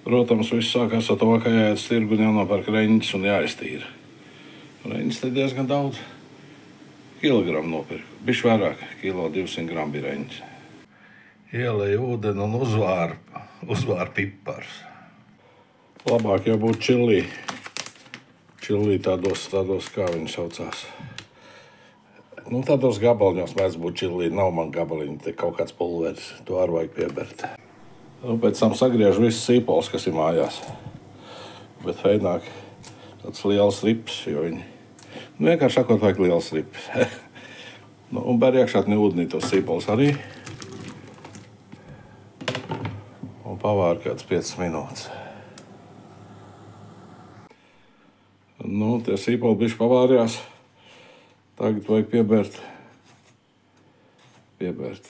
Protams, viss sākās ar to, ka jāiet uz tirgu un jānopērk reņģis un jāiztīra. Reņģis te diezgan daudz kilogramu nopirku. Bišķi vairāk, 200 gramu bija reņģis. Ielēju ūdeni un uzvāru piparus. Labāk jau būtu čilī. Čilī tādos, kā viņi saucās. Nu, tādos gabaliņos mēdz būt čilī. Nav man gabaliņi, te kaut kāds pulveris. To arī vajag piebert. Nu, pēc tam sagriežu visus sīpols, kas ir mājās. Bet feināk tāds liels rips, jo viņi vienkārši sakot vajag liels rips. Nu, un bēr iekšā ūdenī tos sīpols arī. Un pavāru kāds 5 minūtes. Nu, tie sīpoli bišķi pavārījās. Tagad vajag piebērt. Piebērt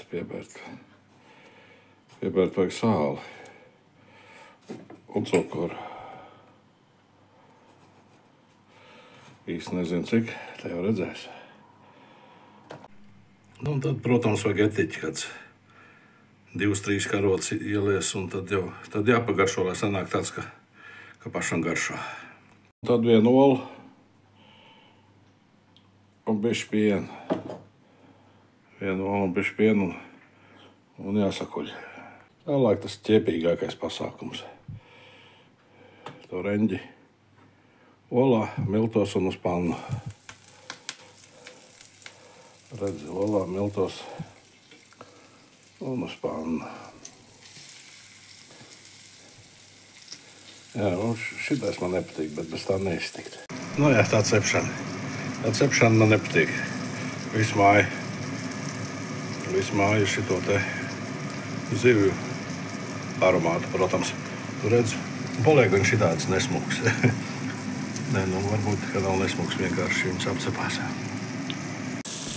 vajag sāli un cukuru. Īsti nezinu cik, te jau redzēs. Nu, un tad, protams, vajag etiķi, kāds 2-3 karotes ielies, un tad jāpagaršo, lai sanāk tāds, ka pašam garšo. Tad vienu olu un bišķi pienu. Vienu olu un bišķi pienu un jāsakuļ. Tālāk tas ķiepīgākais pasākums. To reņģi olā, miltos un uz pannu. Redzi, olā, miltos un uz pannu. Jā, un šitais man nepatīk, bet bez tā neiztikt. Nu jā, tā cepšana. Tā cepšana man nepatīk. Visu māju šito te zivju aromātu, protams. Tu redz, paliek gan šitāds nesmuks. Nē, nu varbūt, ka nav nesmuks, vienkārši viņš apcepās.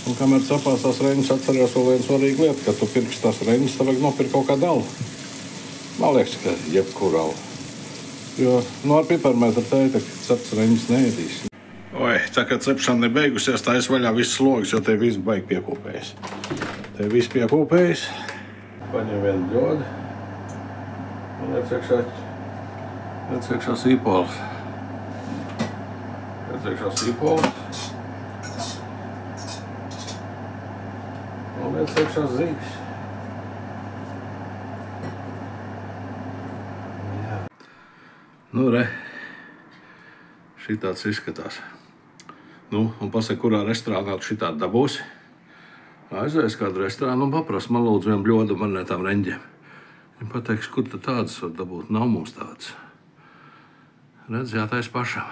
Un kamēr cepās tās reņģis, atcerējos vēl viens svarīgu lietu, kad tu pirksi tās reņģis, tad vajag nopirkt kaut kādu alu. Man liekas, ka jebkuru alu. Jo, nu ar piparmetru teikt, ka cepts reņģis neēdīs. Oi, tā kā cepšana ir beigusies, tā es vaļā viss slogas, jo te viss baigi piekūpējas. Te viss piekūpējas. Paņem vienu bļodu. Un liec iekšā sīpols. Un liec iekšā zīves. Nu, re. Šitāds izskatās. Nu, un pasaka, kurā restorānā tu šitādi dabūsi. Aizvēs kādu restorānu un paprasa, man lūdzu vienu bļodu marinētām reņģiem. Viņi pateiks, kur tad tādas var dabūt? Nav mums tādas. Redz, jātais pašam.